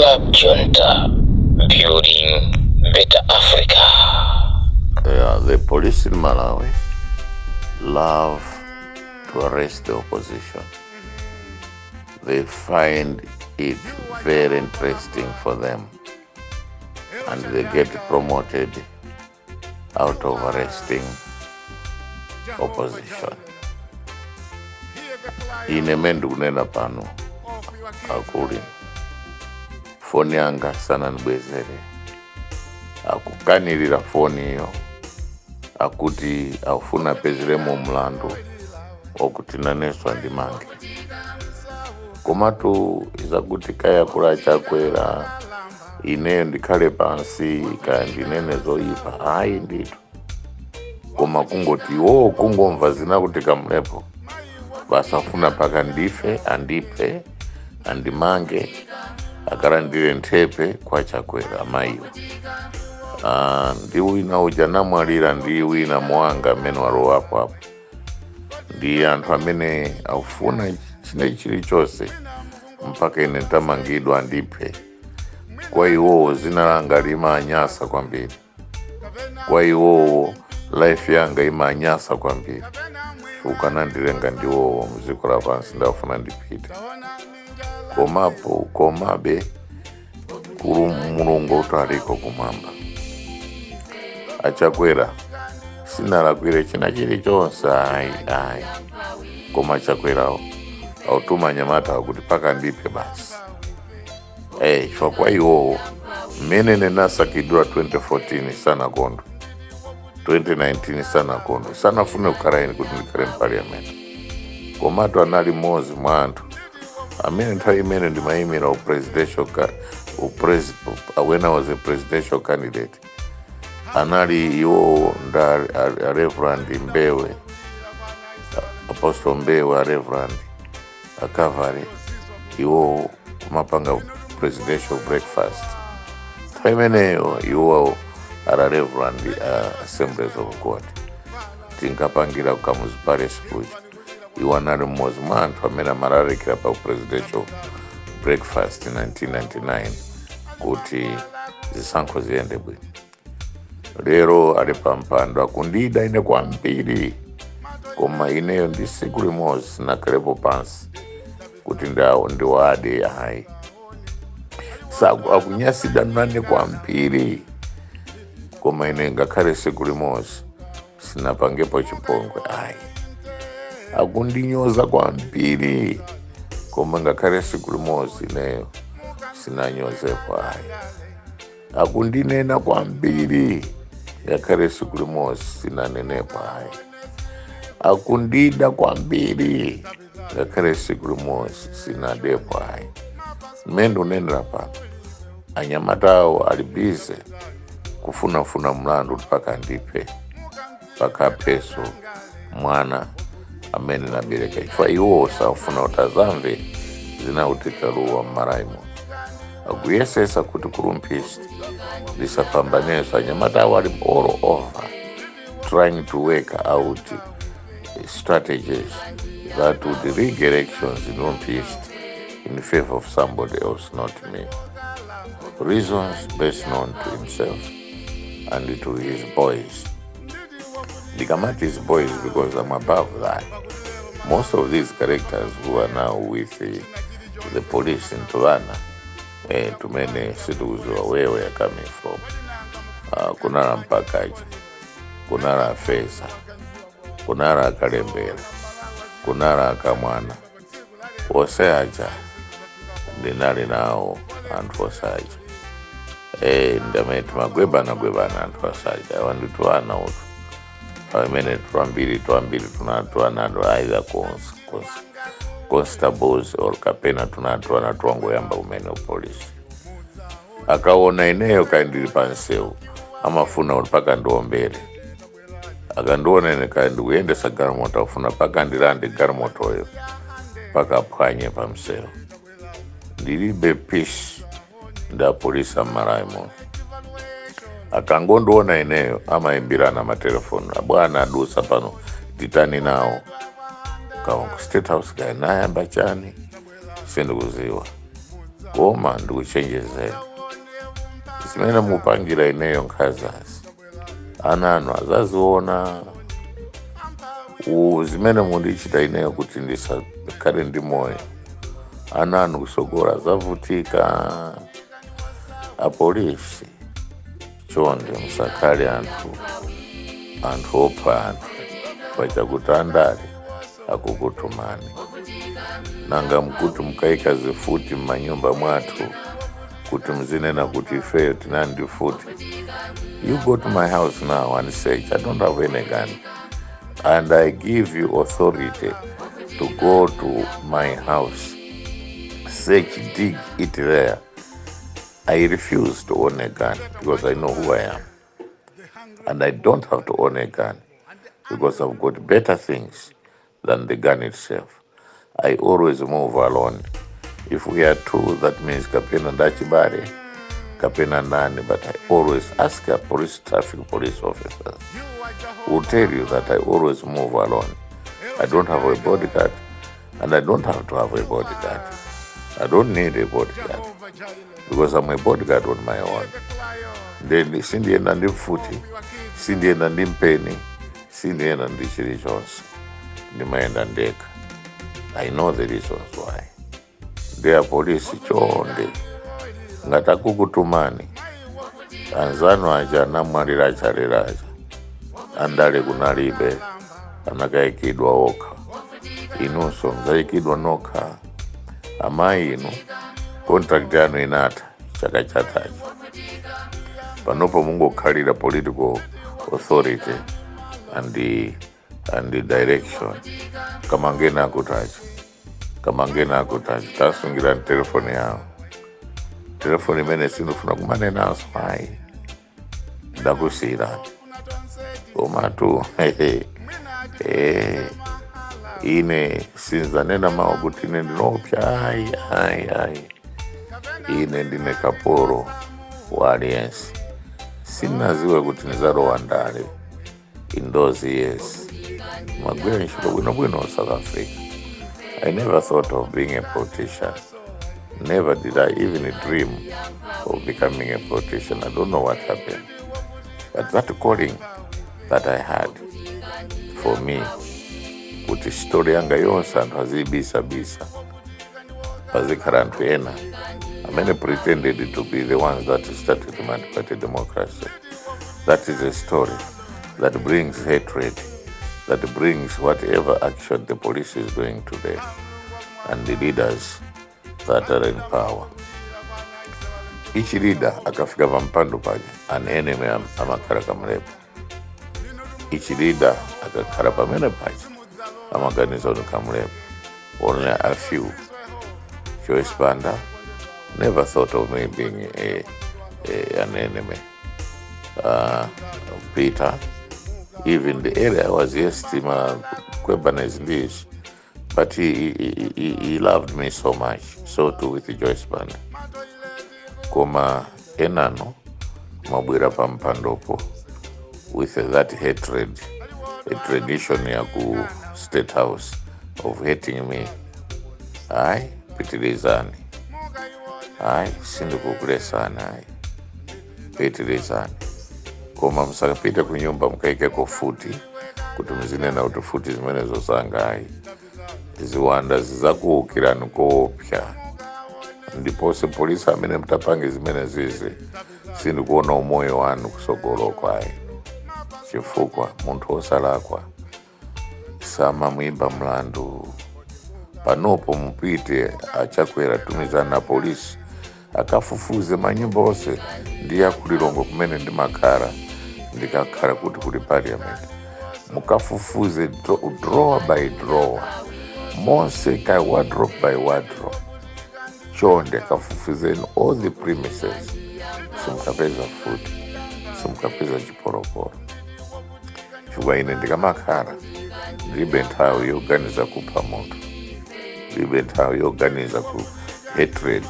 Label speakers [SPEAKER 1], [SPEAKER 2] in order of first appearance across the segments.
[SPEAKER 1] Club Junta, building better Africa.
[SPEAKER 2] The police in Malawi love to arrest the opposition. They find it very interesting for them, and they get promoted out of arresting opposition. Inemendu kunena pano akuli foni yanga sana nibwezere akukanirira foni iyo akuti afuna peziremo mlandu okuti naneswa ndimange komatu izakuti kaya kula chakwera ineyo ndikhale pansi kandi nene zoyipa hayi nditu koma kungoti kungomva zina kuti Kamlepo basafuna paka ndife andipe andimange akarandire ntepe kwa chakwera amayiwo ndi wina uja namwalira ndi wina mwanga amene walowapo apo ndi anthu amene aufuna chine chose mpaka ine tamangidwa andiphe. Kwa iwowo zina langa limanyasa kwambiri, kwa iwowo life yanga imanyasa kwambiri, ukanandilenga ndiwowo mziko la pansi ndafuna ndipite komapo komabe kulu mulungu utaliko kumamba achakwera sinalakwire china chili chonse ayi koma chakwerawo autuma nyamata kuti paka ndipe basi chwa kwa iwowo mene nenasakidwa 2014 sana kondo 2019 sana kondo sana fune ukaraini kuti ndikare parliament komatu anali mozi mwa anthu amene nthawi imene ndimayimira when I was a presidential candidate anali iwo nda Reverend Mbewe, Apostle Mbewe, Reverend Akavari, iwo kumapanga presidential breakfast. Taimeneyo iwo ara Reverend Assemblies of God tinkapangira kukamuzi parish kuja iwo anali mmozi mwa anthu amene amalalikira pa presidential breakfast in 1999 kuti zisankho ziyende bwino. Lero ali pampando akundida ine kwambiri koma ineyo ndi siku limodzi sinakhalepo pansi kuti ndiwade hayi akunyasida nane kwambiri koma ine ngakhale siku limodzi sinapangepo chipongwe hayi akundinyoza kwambiri koma ngakhale siku limodzi ineyo sinanyozepo hayi akundinena kwambiri ngakhale siku limodzi sinanenepo hayi akundida kwambiri ngakhale siku limodzi sinadepo hayi mendo unenera pano anyamatawo ali bize kufunafuna mlandu paka ndipe paka peso mwana amene nabereka chifukwa iwo safuna utazamve zinautika mmaraimo akuyesesa kuti kurumpisi lisapambaneso anyamatawo ali all over trying to work out strategies that would rig elections in Rumpist in favor of somebody else, not me. Reasons best known to himself and to his boys. Dikamati his boys because I'm above that. Most of these characters who are now with the police in Turana, too many citizens where we are coming from. Kunara Mpakaji, Kunara Fesa, Kunara Kalembera, Kunara Kamwana, Oseaja, Dinari now and Fosaja. Ndameti magwebana and Fosaja. I want to run out. I mean, tuambili tunatuana either constables or kapena tunatuana tuango yamba umene polisi. Akaona ineyo kaindili panseu, amafuna ulipaka ndombele. Akandiona ine kandi uyendesa garimoto afuna paka ndirande garimoto oyo paka aphwanye pamseu ndilibe peace nda polisi amaraimo akangondiona ineyo amaimbirana matelefoni abwana adusa pano titani nawo kaongo state house guy nayamba chani sindikuziwa koma ndikuchenjezera zimene mupangira ineyo nkhazazi ananu azaziona zimene mundichita ineyo kuti ndisakhale ndi moyo ananu kusogora azavutika. Apolisi chonde musakhale anthu opha anthu pachakuti andale akukutumani nanga mkuti mkaika zifuti mmanyumba mwathu kuti mzinena kuti ifeyo tinandi futi. You go to my house now and search. I don't have any gun, and I give you authority to go to my house, search, dig it there. I refuse to own a gun because I know who I am, and I don't have to own a gun because I've got better things than the gun itself. I always move alone. If we are two, that means kapena ndachibare, kapena nani, but I always ask a traffic police officers who tell you that I always move alone. I don't have a bodyguard, and I don't have to have a bodyguard. I don't need a bodyguard because I'm a bodyguard on my own. Then sindienda ndi futi, sindienda ndi mpeni, sindienda ndi chilichonse, ndimaenda ndeka. I know the reasons why. They are police chonde ngatakukutumani anzano aja namwalira chaliraja andale kunalibe anakaikidwa okha inunso mzaikidwa nokha. Amayi inu contract yanu inatha chaka chatachi panopo mungokhalira political authority and the direction. Kamangena akutachi tasungira telefoni yawo, telefoni imene sindifuna kumane naso hayi ndakusiyirani komatu ine sinzanena mawu kuti ine ndinopya hayi ine ndine kapolo wa aliyense. Sinaziwe kuti nizalowa ndale in those years. Magwira ntchito bwinobwino South Africa. I never thought of being a politician. Never did I even dream of becoming a politician. I don't know what happened. But that calling that I had for me, kuti story yanga yonse anthu azibisa pazikhala anthu ena amene pretended to be the ones that started the multi-party democracy. That is a story that brings hatred, that brings whatever action the police is doing today and the leaders that are in power. Each leader akafika pampando paja, an enemy amakhala Kamlepo. Each leader akakhala pamene paja amaganiza uni Kamlepo. Only a few. Joyce Banda never thought of me being an enemy. Peter, even the area I was Yestima Kwebanese Lish, but he loved me so much. So too with Joyce Banda. Koma enano mabwira pampandopo with that hatred, a tradition ya ku State House of hating me. Aye, pitilizani. Aye, sindikukulesani aye. Pitilizani. Koma msakapita kunyumba mkaike kofuti kuti mzinena kuti futi zimene zosanga ayi ziwanda zizakuukirani koopsa. Ndipose polisi amene mtapange zimene zizi sindikuona umoyo wanu kusogolo kwayi chifukwa munthu osalakwa sama mwimba mlandu. Panopo mupite achakwera tumizana na polisi akafufuze manyumba ose ndiye kulilongo kumene ndimakhala ndikakhala kuti kuli parliament mukafufuze drawer by drawer monse ka wardrobe by wardrobe chonde kafufuze in all the premises simukapeza food simukapeza chiporokoro chifukwa ine ndikamakhala ndilibe nthawi yoganiza kupha munthu, ndilibe nthawi yoganiza ku hatred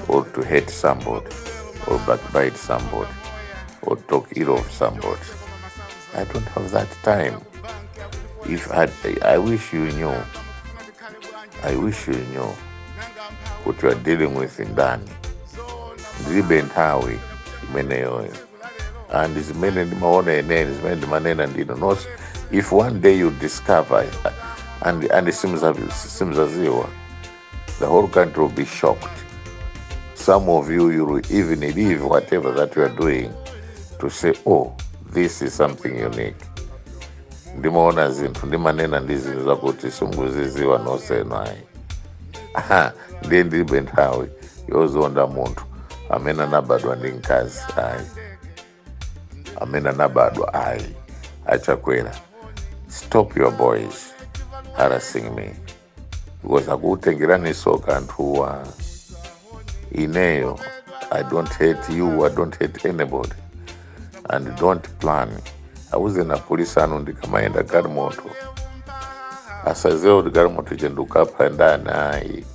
[SPEAKER 2] or to hate somebody or backbite somebody or talk ill of somebody. I don't have that time. I wish you knew kuti you are dealing with ndani. Ndilibe nthawi imeneyoyo. And zimene ndimaona enene, zimene ndimanena ndino. No, if one day you discover and simzaziwa, the whole country will be shocked. Some of you will even leave whatever that you are doing to say, oh, this is something unique. Ndimaona zinthu ndimanena ndizinthu zakuti simkuziziwa nosenayi. Ndiye ndilibe nthawi yozonda munthu amene anabadwa ndi mkazi ayi, amene anabadwa ayi achakwera. Stop your boys harassing me, because akutengerani soka anthuwa. Ineyo, I don't hate you, I don't hate anybody, and don't plan. Auze na polisi anu ndikamaenda galimoto asazeo ndi galimoto chendukapa ndani ayi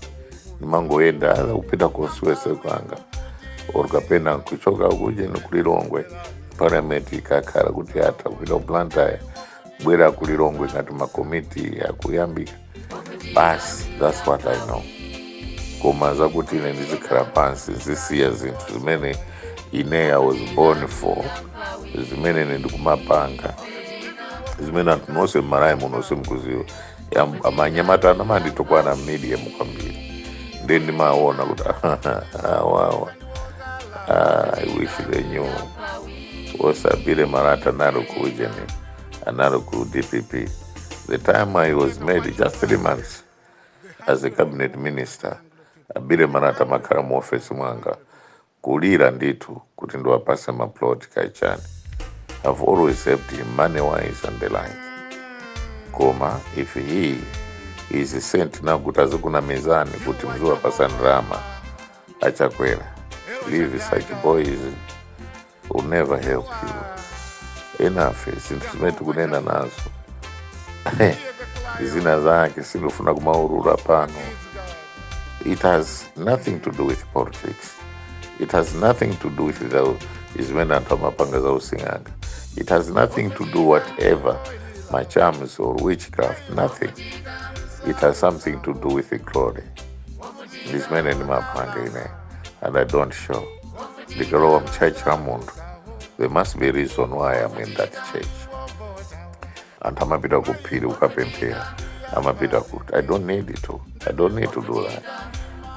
[SPEAKER 2] nimangoenda ala upita konsiwese kwanga orukapenda kuchoka kuje nikulilongwe parliament ikakhala kuti hata kupita kuplantaya bwera kulilongwe ngati makomiti yakuyambika basi. That's what I know. Koma zakuti ine ndizikhala pansi zisiya zinthu zimene ine I was born for, zimene ndikumapanga, zimene anthu nonse mmalayi munonse mkuziwa amanyamata anamanditokwana media mukwambiri ndi ndimaona kuti wawa I wish they knew osabile marata nalo kujeni analo ku DPP. The time I was made just 3 months as a cabinet minister, abile marata makhala mu office mwanga kulira nditu kuti ndo apase maplot kaichani. I've always helped him money-wise and the like. Koma, if he is sent now kuti azikuna mizani kuti mzuwa pasani rama achakwera, leave such boys will never help you. Enough, since metu kunena nazo. Zina zake sinufuna kumaurura pano. It has nothing to do with politics. It has nothing to do with the izimena antamapanga za usinganga. It has nothing to do whatever my charms or witchcraft, nothing. It has something to do with the glory. These men in mapanga ine, and I don't show. The girl of church Ramond, there must be a reason why I'm in that church. And I'm a bit of kupiri ukapempea. I'm a bit of good. I don't need it to. I don't need to do that.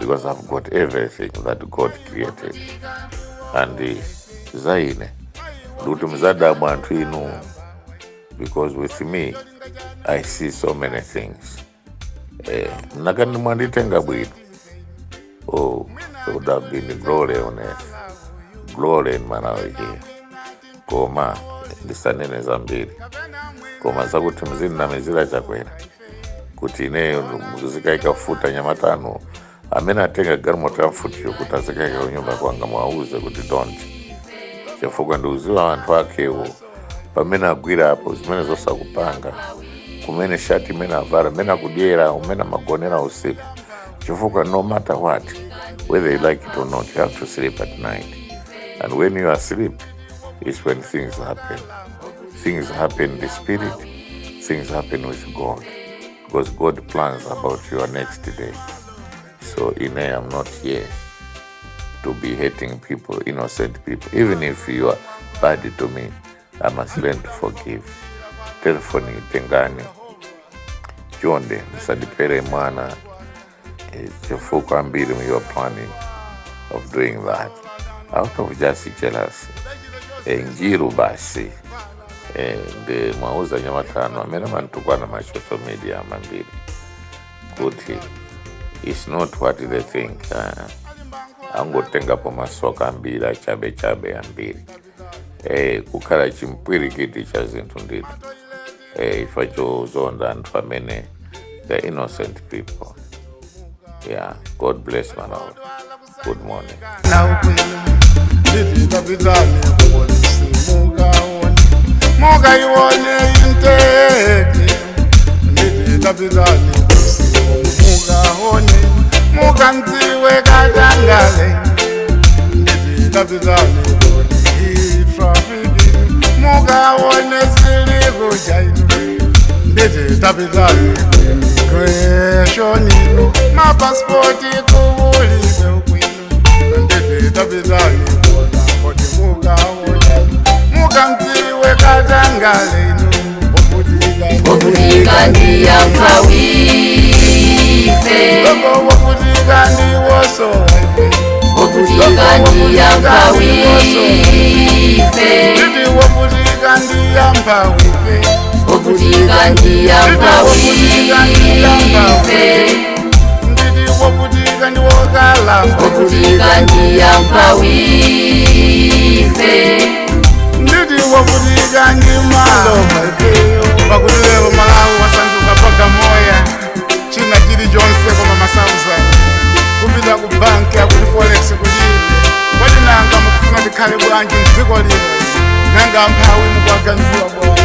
[SPEAKER 2] Because I've got everything that God created. And zaine. Dutu mzada mwantu inu. Because with me, I see so many things. Nakani mwanditenga bwidu. Oh, it would have been glory on earth. Glory in Malawi here. Koma, ndisanene zambiri. Koma zakuti mzini na mezila chakwera. Kuti ineyo muzika ikafuta nyamatano. Amena atenga garimoto ya mfutio kuti azikaika unyumba kwanga mwauze kuti don't. Chafuka nduziwa wantu wakewo. Pamena agwira hapo, zimene zosa kupanga. Kumene shati mena avara, mena kudiera, mena magonera usiku. Chafuka no matter what, whether you like it or not, you have to sleep at night. And when you are asleep, it's when things happen. Things happen in the spirit, things happen with God. Because God plans about your next day. So I'm not here to be hating people, innocent people. Even if you are bad to me, I must learn to forgive. Telephone tengani. Chonde, msadipere mwana. Chefuko ambiri you are planning of doing that. Out of just jealousy. Njiru basi. De mauza nyamatano. Amena mantukwa na social media mambiri. Kuti. It's not what they think. Angotenga po masoka ambiri, chabe ambiri. Kukala chimpwiri kiti cha zintu nditu. Ifacho zonda and famene, the innocent people. Yeah, God bless my Lord. Good morning.
[SPEAKER 3] Muganziwe kadangale ndidabizane kodi traffic mugawone siligo jainu ndidabizane immigration ma passport kuuli tapitani bona kodi mukaone mukamdziwe katangale inu
[SPEAKER 4] wokutika ndiyampawife
[SPEAKER 3] wokutika ndiwoso
[SPEAKER 4] wokutika ndiyampawife
[SPEAKER 3] nditi wokutika ndiyampawife
[SPEAKER 4] wokutika ndiyampawife
[SPEAKER 3] nditi wokutika ndiwokala
[SPEAKER 4] wokutika ndiyampawife
[SPEAKER 3] nditi wokutika ndimalo pakuti lero Malawi wasanduka pagamoya china chilichonse koma masauza kupita ku banki akuti forex kulibe kodi nanga mukufuna ndikhale bwanji mdziko lino nanga mphawi mukwaganiziwa bwanji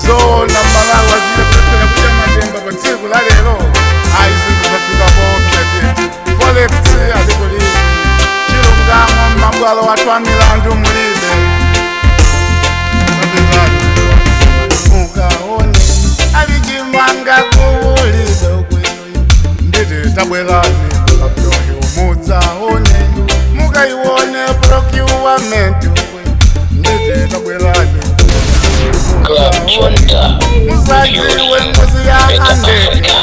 [SPEAKER 3] zona Malawi azile kulepera kuja mademba pa tsiku la lero ayi zinthu zafika popya tete forex alikulibe chilungamo mmabwalo wathu a milandu mulibe mukaone alijimanga kuwulibe kwenu nditi tabwerani kapyohi umudzaone mukaiwone procurement kwenu nditi tabwerani
[SPEAKER 1] Club Junta,
[SPEAKER 3] musadziwe mbuzi ya
[SPEAKER 1] Better
[SPEAKER 3] andeke
[SPEAKER 1] Africa.